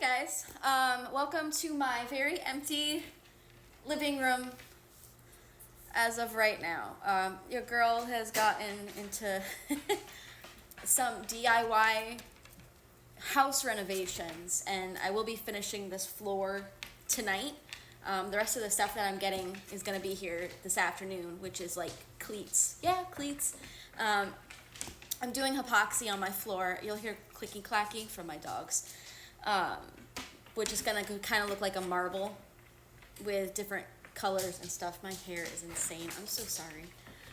guys, welcome to my very empty living room as of right now. Your girl has gotten into some DIY house renovations, and I will be finishing this floor tonight. The rest of the stuff that I'm getting is going to be here this afternoon, which is like cleats. Yeah, cleats. I'm doing epoxy on my floor. You'll hear clicky clacky from my dogs, which is going to kind of look like a marble with different colors and stuff. My hair is insane. I'm so sorry.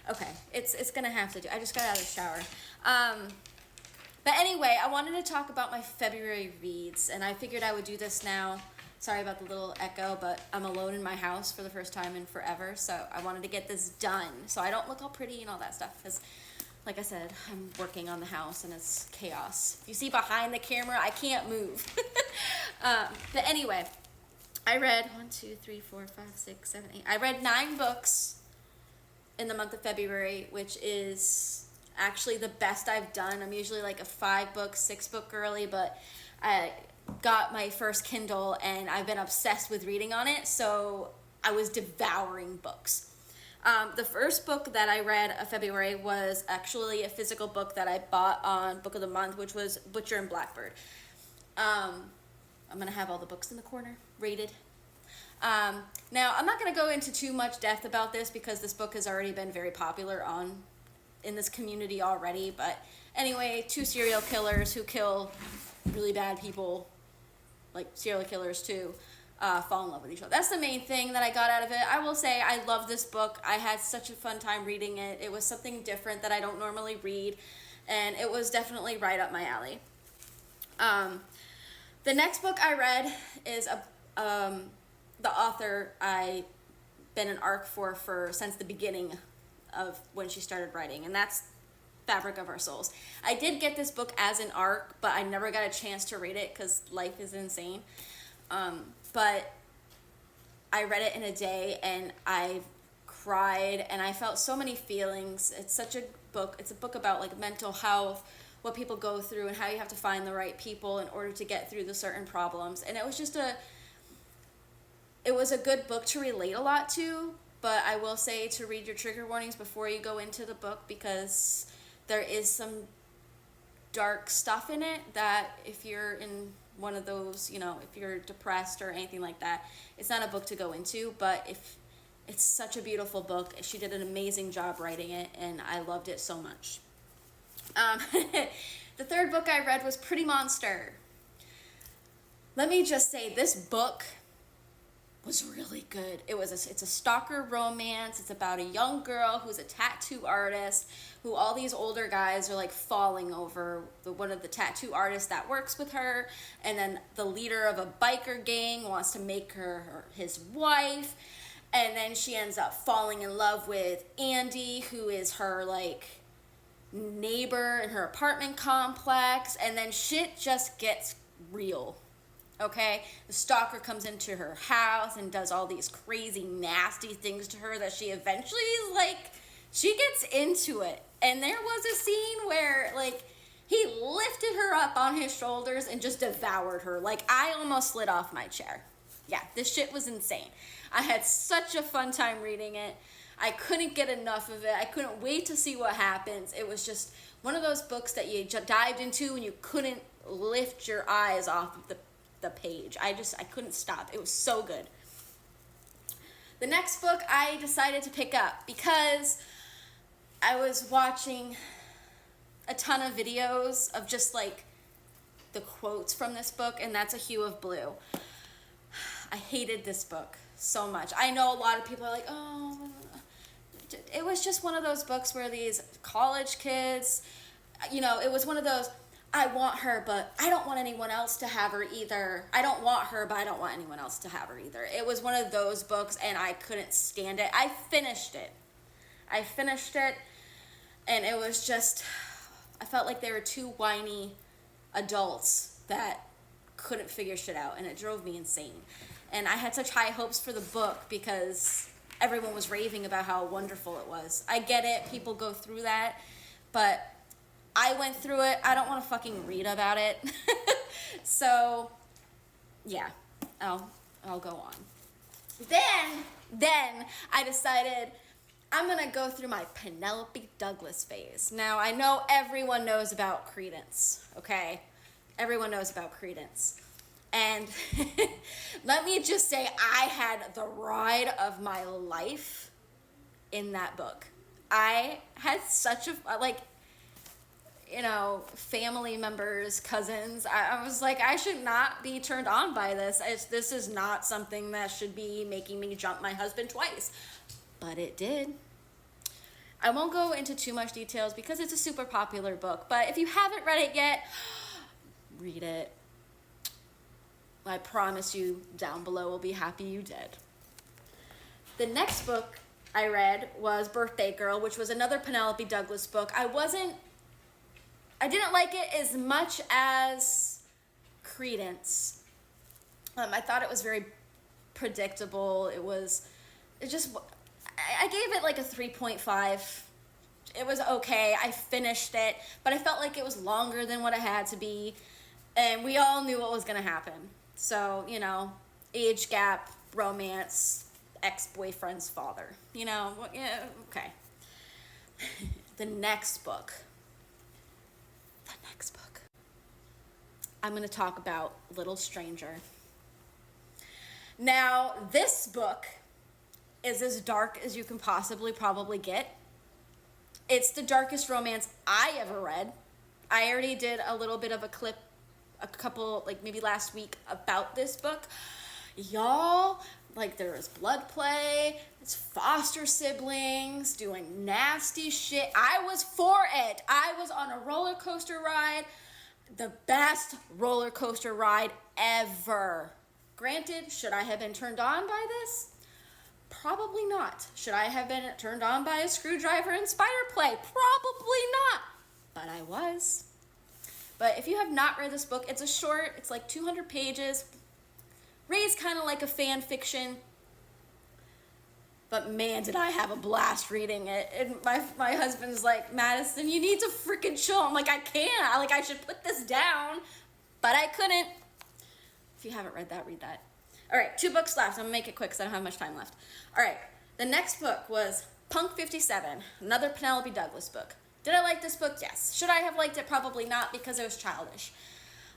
Okay, it's going to have to do. I just got out of the shower. But anyway, I wanted to talk about my February reads, and I figured I would do this now. Sorry about the little echo, but I'm alone in my house for the first time in forever, so I wanted to get this done so I don't look all pretty and all that stuff, because like I said, I'm working on the house and it's chaos. If you see behind the camera, I can't move. But anyway, I read 1, 2, 3, 4, 5, 6, 7, 8. I read 9 books in the month of February, which is actually the best I've done. I'm usually like a 5-book, 6-book girly, but I got my first Kindle and I've been obsessed with reading on it, so I was devouring books. The first book that I read of February was actually a physical book that I bought on Book of the Month, which was Butcher and Blackbird. I'm going to have all the books in the corner, rated. Now, I'm not going to go into too much depth about this because this book has already been very popular in this community already, but anyway, 2 serial killers who kill really bad people, like serial killers too, fall in love with each other. That's the main thing that I got out of it. I will say I love this book. I had such a fun time reading it. It was something different that I don't normally read, and it was definitely right up my alley. The next book I read is the author I've been an ARC for since the beginning of when she started writing, and that's Fabric of Our Souls. I did get this book as an ARC, but I never got a chance to read it because life is insane. But I read it in a day and I cried and I felt so many feelings. It's such a book. It's a book about like mental health, what people go through, and how you have to find the right people in order to get through the certain problems. And it was just it was a good book to relate a lot to, but I will say to read your trigger warnings before you go into the book, because there is some dark stuff in it that if you're in one of those, if you're depressed or anything like that, it's not a book to go into. But if it's such a beautiful book, she did an amazing job writing it, and I loved it so much. The third book I read was Pretty Monster. Let me just say, this book was really good. It's a stalker romance. It's about a young girl who's a tattoo artist who all these older guys are like falling over one of the tattoo artists that works with her, and then the leader of a biker gang wants to make her his wife, and then she ends up falling in love with Andy, who is her like neighbor in her apartment complex, and then shit just gets real. Okay, the stalker comes into her house and does all these crazy, nasty things to her that she eventually is like, she gets into it. And there was a scene where, like, he lifted her up on his shoulders and just devoured her. Like, I almost slid off my chair. Yeah, this shit was insane. I had such a fun time reading it. I couldn't get enough of it. I couldn't wait to see what happens. It was just one of those books that you dived into and you couldn't lift your eyes off of the page. I couldn't stop. It was so good. The next book I decided to pick up because I was watching a ton of videos of just like the quotes from this book, and that's A Hue of Blue. I hated this book so much. I know a lot of people are like, oh, it was just one of those books where these college kids, it was one of those, I want her, but I don't want anyone else to have her either. I don't want her, but I don't want anyone else to have her either. It was one of those books, and I couldn't stand it. I finished it, and it was just, I felt like they were 2 whiny adults that couldn't figure shit out, and it drove me insane. And I had such high hopes for the book because everyone was raving about how wonderful it was. I get it, people go through that, but I went through it. I don't want to fucking read about it. So yeah, I'll go on. Then I decided I'm gonna go through my Penelope Douglas phase. Now I know everyone knows about Credence, okay? Everyone knows about Credence. And let me just say, I had the ride of my life in that book. I had such a, like, you know, family members, cousins. I was like, I should not be turned on by this. This is not something that should be making me jump my husband twice. But it did. I won't go into too much details because it's a super popular book. But if you haven't read it yet, read it. I promise you down below will be happy you did. The next book I read was Birthday Girl, which was another Penelope Douglas book. I didn't like it as much as Credence. I thought it was very predictable. I gave it like a 3.5. It was okay. I finished it, but I felt like it was longer than what it had to be. And we all knew what was going to happen. So, you know, age gap, romance, ex-boyfriend's father. You know, yeah, okay. The next book. I'm going to talk about Little Stranger. Now, this book is as dark as you can possibly probably get. It's the darkest romance I ever read. I already did a little bit of a clip, a couple, like maybe last week, about this book. Y'all, like, there was blood play, it's foster siblings doing nasty shit. I was for it. I was on a roller coaster ride, the best roller coaster ride ever. Granted, should I have been turned on by this? Probably not. Should I have been turned on by a screwdriver and spider play? Probably not. But I was. But if you have not read this book, it's a short, it's like 200 pages. Reads kind of like a fan fiction. But man, did I have a blast reading it. And my husband's like, Madison, you need to freaking chill. I'm like, I can't. I should put this down. But I couldn't. If you haven't read that, read that. All right, 2 books left. I'm going to make it quick because I don't have much time left. All right, the next book was Punk 57, another Penelope Douglas book. Did I like this book? Yes. Should I have liked it? Probably not, because it was childish.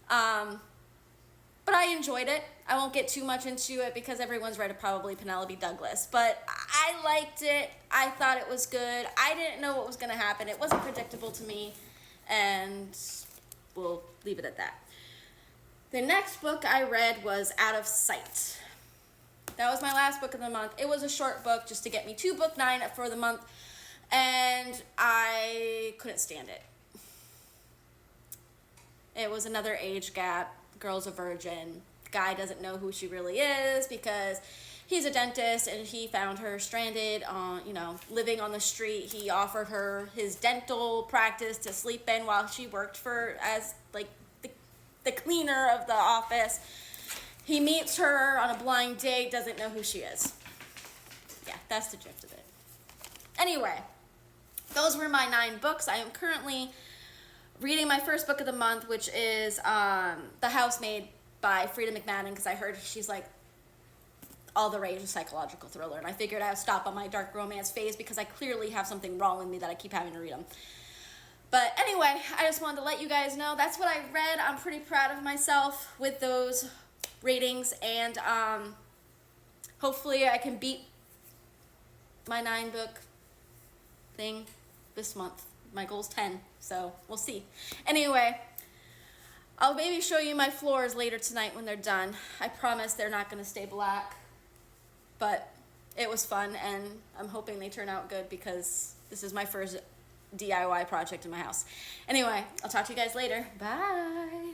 But I enjoyed it. I won't get too much into it because everyone's read it, probably Penelope Douglas. But I liked it. I thought it was good. I didn't know what was going to happen. It wasn't predictable to me. And we'll leave it at that. The next book I read was Out of Sight. That was my last book of the month. It was a short book just to get me to book 9 for the month. And I couldn't stand it. It was another age gap. Girl's a virgin. Guy doesn't know who she really is because he's a dentist and he found her stranded on, living on the street. He offered her his dental practice to sleep in while she worked as the cleaner of the office. He meets her on a blind date, doesn't know who she is. Yeah, that's the gist of it. Anyway, those were my 9 books. I am currently reading my first book of the month, which is The Housemaid by Freida McMadden, because I heard she's like all the rage of psychological thriller, and I figured I would stop on my dark romance phase because I clearly have something wrong with me that I keep having to read them. But anyway, I just wanted to let you guys know that's what I read. I'm pretty proud of myself with those ratings, and hopefully I can beat my 9 book thing this month. My goal's 10, so we'll see. Anyway, I'll maybe show you my floors later tonight when they're done. I promise they're not going to stay black, but it was fun, and I'm hoping they turn out good because this is my first DIY project in my house. Anyway, I'll talk to you guys later. Bye.